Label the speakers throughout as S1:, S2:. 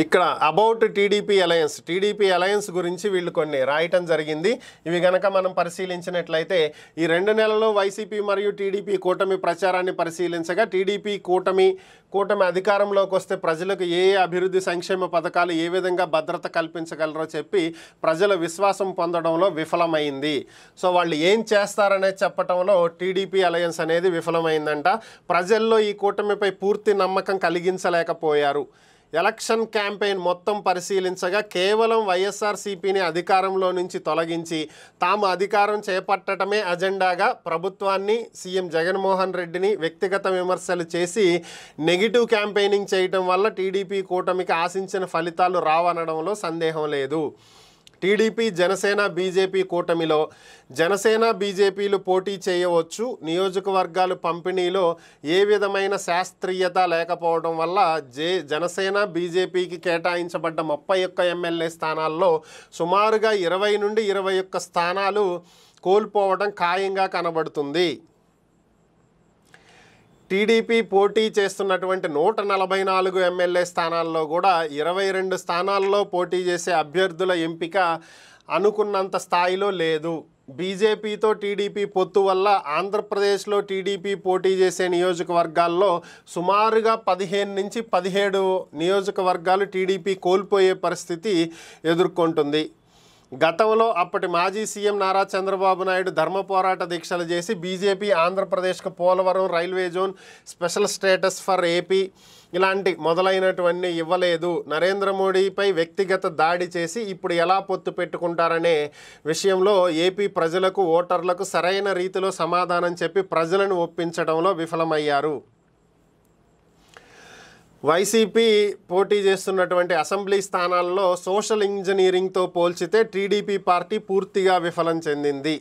S1: ఇక్కడ about TDP alliance గురించి వీళ్ళు కొన్ని రాయటం జరిగింది. ఇవి గనక మనం పరిశీలించినట్లయితే ఈ 2 నెలల్లో వైసీపీ మరియు టీడీపీ కూటమి ప్రచారాన్ని పరిశీలించగా టీడీపీ కూటమి అధికారంలోకి వస్తే ప్రజలకు ఏ అభివృద్ధి సంక్షేమ పథకాలు ఏ విధంగా భద్రత కల్పించగలరో చెప్పి ప్రజల విశ్వాసం పొందడంలో విఫలమైంది. సో వాళ్ళు ఏం చేస్తారనేది చెప్పడంలో టీడీపీ అలయన్స్ అనేది విఫలమైందంట. ప్రజల్లో ఈ కూటమిపై పూర్తి నమ్మకం కలిగించలేకపోయారు. ఎలక్షన్ క్యాంపెయిన్ మొత్తం పరిశీలించగా కేవలం వైఎస్ఆర్సీపీని అధికారంలో నుంచి తొలగించి తాము అధికారం చేపట్టడమే అజెండాగా ప్రభుత్వాన్ని, సీఎం జగన్మోహన్ రెడ్డిని వ్యక్తిగత విమర్శలు చేసి నెగిటివ్ క్యాంపెయినింగ్ చేయటం వల్ల టీడీపీ కూటమికి ఆశించిన ఫలితాలు రావనడంలో సందేహం లేదు. టీడీపీ, జనసేన, బీజేపీ కూటమిలో జనసేన, బీజేపీలు పోటీ చేయవచ్చు. నియోజకవర్గాలు పంపిణీలో ఏ విధమైన శాస్త్రీయత లేకపోవడం వల్ల జనసేన, బీజేపీకి కేటాయించబడ్డ 31 ఎమ్మెల్యే స్థానాల్లో సుమారుగా 20 నుండి 21 స్థానాలు కోల్పోవడం ఖాయంగా కనబడుతుంది. టీడీపీ పోటీ చేస్తున్నటువంటి 144 ఎమ్మెల్యే స్థానాల్లో కూడా 22 స్థానాల్లో పోటీ చేసే అభ్యర్థుల ఎంపిక అనుకున్నంత స్థాయిలో లేదు. బీజేపీతో టీడీపీ పొత్తు వల్ల ఆంధ్రప్రదేశ్లో టీడీపీ పోటీ చేసే నియోజకవర్గాల్లో సుమారుగా 15 నుంచి 17 నియోజకవర్గాలు టీడీపీ కోల్పోయే పరిస్థితి ఎదుర్కొంటుంది. గతంలో అప్పటి మాజీ సీఎం నారా చంద్రబాబు నాయుడు ధర్మ పోరాట దీక్షలు చేసి బీజేపీ ఆంధ్రప్రదేశ్కు Polavaram railway zone, special status for AP ఇలాంటి మొదలైనటువన్నీ ఇవ్వలేదు. నరేంద్ర మోడీపై వ్యక్తిగత దాడి చేసి ఇప్పుడు ఎలా పొత్తు పెట్టుకుంటారనే విషయంలో ఏపీ ప్రజలకు, ఓటర్లకు సరైన రీతిలో సమాధానం చెప్పి ప్రజలను ఒప్పించడంలో విఫలమయ్యారు. వైసీపీ పోటీ చేస్తున్నటువంటి అసెంబ్లీ స్థానాల్లో సోషల్ ఇంజనీరింగ్తో పోల్చితే టీడీపీ పార్టీ పూర్తిగా విఫలం చెందింది.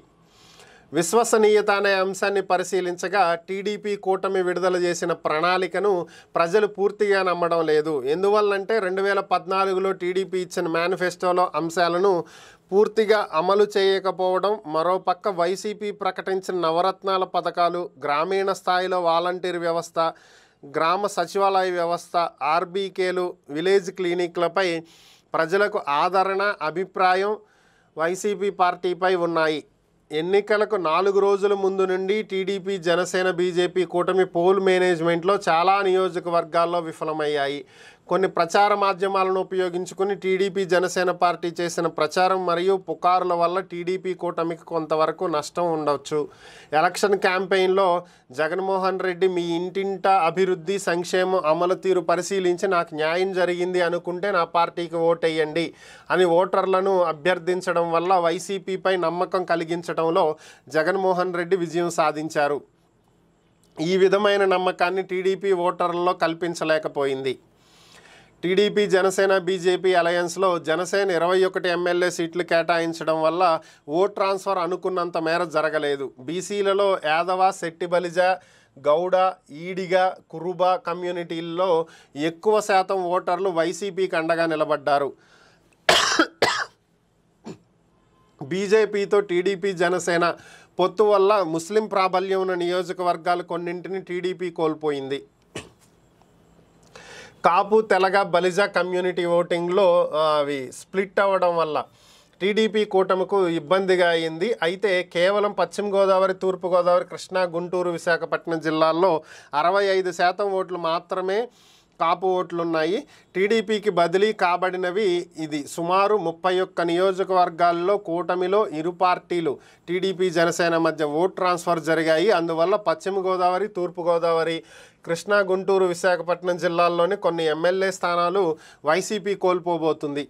S1: విశ్వసనీయత అనే అంశాన్ని పరిశీలించగా టీడీపీ కూటమి విడుదల చేసిన ప్రణాళికను ప్రజలు పూర్తిగా నమ్మడం లేదు. ఎందువల్లంటే 2014లో టీడీపీ ఇచ్చిన మేనిఫెస్టోలో అంశాలను పూర్తిగా అమలు చేయకపోవడం, మరోపక్క వైసీపీ ప్రకటించిన నవరత్నాల పథకాలు, గ్రామీణ స్థాయిలో వాలంటీర్ వ్యవస్థ, గ్రామ సచివాలయ వ్యవస్థ, ఆర్బీకేలు, విలేజ్ క్లినిక్లపై ప్రజలకు ఆదరణ, అభిప్రాయం వైసీపీ పార్టీపై ఉన్నాయి. ఎన్నికలకు 4 రోజుల ముందు నుండి టీడీపీ, జనసేన, బీజేపీ కూటమి పోల్ మేనేజ్మెంట్లో చాలా నియోజకవర్గాల్లో విఫలమయ్యాయి. కొన్ని ప్రచార మాధ్యమాలను ఉపయోగించుకుని టీడీపీ, జనసేన పార్టీ చేసిన ప్రచారం మరియు పుకార్ల వల్ల టీడీపీ కూటమికి కొంతవరకు నష్టం ఉండవచ్చు. ఎలక్షన్ క్యాంపెయిన్లో జగన్మోహన్ రెడ్డి మీ ఇంటింట అభివృద్ధి, సంక్షేమం అమలు తీరు పరిశీలించి నాకు న్యాయం జరిగింది అనుకుంటే నా పార్టీకి ఓటేయండి అని ఓటర్లను అభ్యర్థించడం వల్ల వైసీపీపై నమ్మకం కలిగించడంలో జగన్మోహన్ రెడ్డి విజయం సాధించారు. ఈ విధమైన నమ్మకాన్ని టీడీపీ ఓటర్లలో కల్పించలేకపోయింది. టీడీపీ, జనసేన, బీజేపీ అలయన్స్లో జనసేన 21 ఎమ్మెల్యే సీట్లు కేటాయించడం వల్ల ఓట్ ట్రాన్స్ఫర్ అనుకున్నంత మేర జరగలేదు. బీసీలలో యాదవ, శెట్టి బలిజ, గౌడ, ఈడిగ, కురుబ కమ్యూనిటీల్లో ఎక్కువ శాతం ఓటర్లు వైసీపీకి అండగా నిలబడ్డారు. బీజేపీతో టీడీపీ, జనసేన పొత్తు వల్ల ముస్లిం ప్రాబల్యం ఉన్న నియోజకవర్గాలు కొన్నింటిని టీడీపీ కోల్పోయింది. కాపు, తెలగ, బలిజ కమ్యూనిటీ ఓటింగ్లో అవి స్ప్లిట్ అవ్వడం వల్ల టీడీపీ కూటమికు ఇబ్బందిగా అయింది. అయితే కేవలం పశ్చిమ గోదావరి, తూర్పు గోదావరి, కృష్ణా, గుంటూరు, విశాఖపట్నం జిల్లాల్లో 65% ఓట్లు మాత్రమే కాపు ఓట్లున్నాయి. టీడీపీకి బదిలీ కాబడినవి ఇది సుమారు 31 నియోజకవర్గాల్లో కూటమిలో ఇరు పార్టీలు టీడీపీ, జనసేన మధ్య ఓట్ ట్రాన్స్ఫర్ జరిగాయి. అందువల్ల పశ్చిమ గోదావరి, తూర్పు గోదావరి, కృష్ణా, గుంటూరు, విశాఖపట్నం జిల్లాల్లోని కొన్ని ఎమ్మెల్యే స్థానాలు వైసీపీ కోల్పోబోతుంది.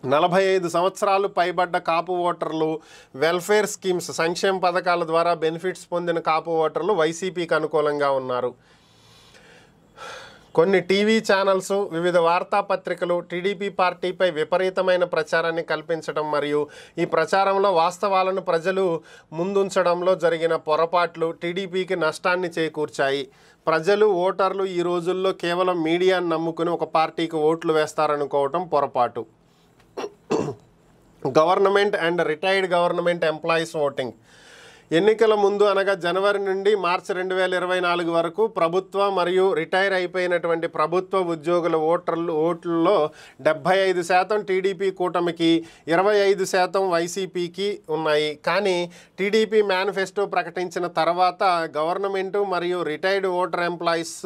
S1: 45 సంవత్సరాలు పైబడ్డ కాపు ఓటర్లు, వెల్ఫేర్ స్కీమ్స్, సంక్షేమ పథకాల ద్వారా బెనిఫిట్స్ పొందిన కాపు ఓటర్లు వైసీపీకి అనుకూలంగా ఉన్నారు. కొన్ని టీవీ ఛానల్స్, వివిధ వార్తాపత్రికలు టీడీపీ పార్టీపై విపరీతమైన ప్రచారాన్ని కల్పించడం మరియు ఈ ప్రచారంలో వాస్తవాలను ప్రజలు ముందుంచడంలో జరిగిన పొరపాట్లు టీడీపీకి నష్టాన్ని చేకూర్చాయి. ప్రజలు, ఓటర్లు ఈ రోజుల్లో కేవలం మీడియాను నమ్ముకుని ఒక పార్టీకి ఓట్లు వేస్తారనుకోవటం పొరపాటు. Government and retired government employees voting. ఎన్నికల ముందు అనగా జనవరి నుండి మార్చి 2024 వరకు ప్రభుత్వ మరియు రిటైర్ అయిపోయినటువంటి ప్రభుత్వ ఉద్యోగుల ఓట్లలో 75% టీడీపీ కూటమికి, 25% వైసీపీకి ఉన్నాయి. కానీ టీడీపీ మేనిఫెస్టో ప్రకటించిన తర్వాత గవర్నమెంటు మరియు రిటైర్డ్ ఓటర్ ఎంప్లాయీస్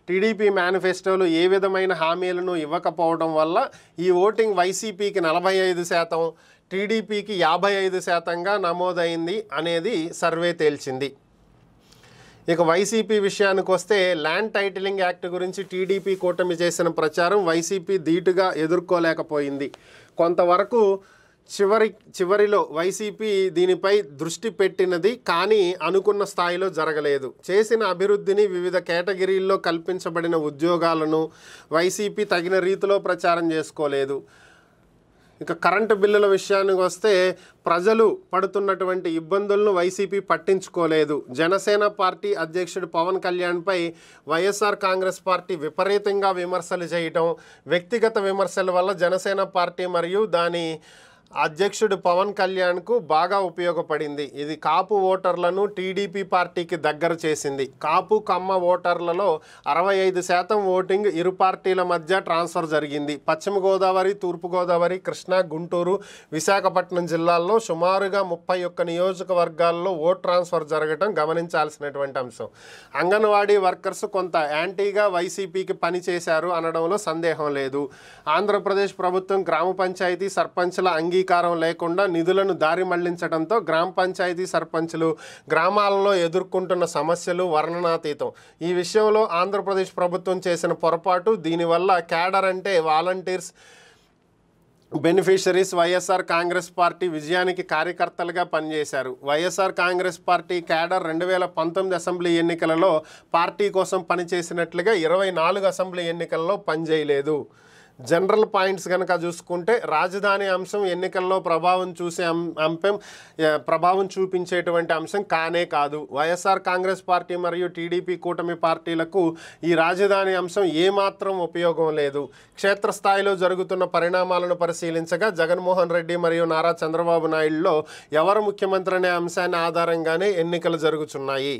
S1: టీడీపీ మేనిఫెస్టోలో ఏ విధమైన హామీలను ఇవ్వకపోవడం వల్ల ఈ ఓటింగ్ వైసీపీకి 45%, టీడీపీకి 55%గా నమోదైంది అనేది సర్వే తేల్చింది. ఇక వైసీపీ విషయానికి వస్తే ల్యాండ్ టైటిలింగ్ యాక్ట్ గురించి టీడీపీ కూటమి చేసిన ప్రచారం వైసీపీ ధీటుగా ఎదుర్కోలేకపోయింది. కొంతవరకు చివరిలో వైసీపీ దీనిపై దృష్టి పెట్టినది, కానీ అనుకున్న స్థాయిలో జరగలేదు. చేసిన అభివృద్ధిని, వివిధ కేటగిరీల్లో కల్పించబడిన ఉద్యోగాలను వైసీపీ తగిన రీతిలో ప్రచారం చేసుకోలేదు. ఇక కరెంటు బిల్లుల విషయానికి వస్తే ప్రజలు పడుతున్నటువంటి ఇబ్బందులను వైసీపీ పట్టించుకోలేదు. జనసేన పార్టీ అధ్యక్షుడు పవన్ కళ్యాణ్పై వైఎస్ఆర్ కాంగ్రెస్ పార్టీ విపరీతంగా విమర్శలు చేయటం, వ్యక్తిగత విమర్శల వల్ల జనసేన పార్టీ మరియు దాని అధ్యక్షుడు పవన్ కళ్యాణ్కు బాగా ఉపయోగపడింది. ఇది కాపు ఓటర్లను టీడీపీ పార్టీకి దగ్గర చేసింది. కాపు కమ్మ ఓటర్లలో 65% ఓటింగ్ ఇరు పార్టీల మధ్య ట్రాన్స్ఫర్ జరిగింది. పశ్చిమ గోదావరి, తూర్పుగోదావరి, కృష్ణా, గుంటూరు, విశాఖపట్నం జిల్లాల్లో సుమారుగా 31 నియోజకవర్గాల్లో ఓట్ ట్రాన్స్ఫర్ జరగడం గమనించాల్సినటువంటి అంశం. అంగన్వాడీ వర్కర్స్ కొంత యాంటీగా వైసీపీకి పనిచేశారు అనడంలో సందేహం లేదు. ఆంధ్రప్రదేశ్ ప్రభుత్వం గ్రామ పంచాయతీ సర్పంచ్ల అంగీకారం లేకుండా నిధులను దారి మళ్లించడంతో గ్రామ పంచాయతీ సర్పంచులు గ్రామాలలో ఎదుర్కొంటున్న సమస్యలు వర్ణనాతీతం. ఈ విషయంలో ఆంధ్రప్రదేశ్ ప్రభుత్వం చేసిన పొరపాటు. దీనివల్ల క్యాడర్ అంటే volunteers, beneficiaries YSR Congress party విజయానికి కార్యకర్తలుగా పనిచేశారు. YSR Congress party cadre 2019 assembly ఎన్నికలలో పార్టీ కోసం పనిచేసినట్లుగా 24 అసెంబ్లీ ఎన్నికల్లో పనిచేయలేదు. జనరల్ పాయింట్స్ కనుక చూసుకుంటే రాజధాని అంశం ఎన్నికల్లో ప్రభావం చూపించేటువంటి అంశం కానే కాదు. వైఎస్ఆర్ కాంగ్రెస్ పార్టీ మరియు టీడీపీ కూటమి పార్టీలకు ఈ రాజధాని అంశం ఏమాత్రం ఉపయోగం లేదు. క్షేత్రస్థాయిలో జరుగుతున్న పరిణామాలను పరిశీలించగా జగన్మోహన్ రెడ్డి మరియు నారా చంద్రబాబు నాయుడులో ఎవరు ముఖ్యమంత్రి అనే అంశాన్ని ఆధారంగానే ఎన్నికలు జరుగుతున్నాయి.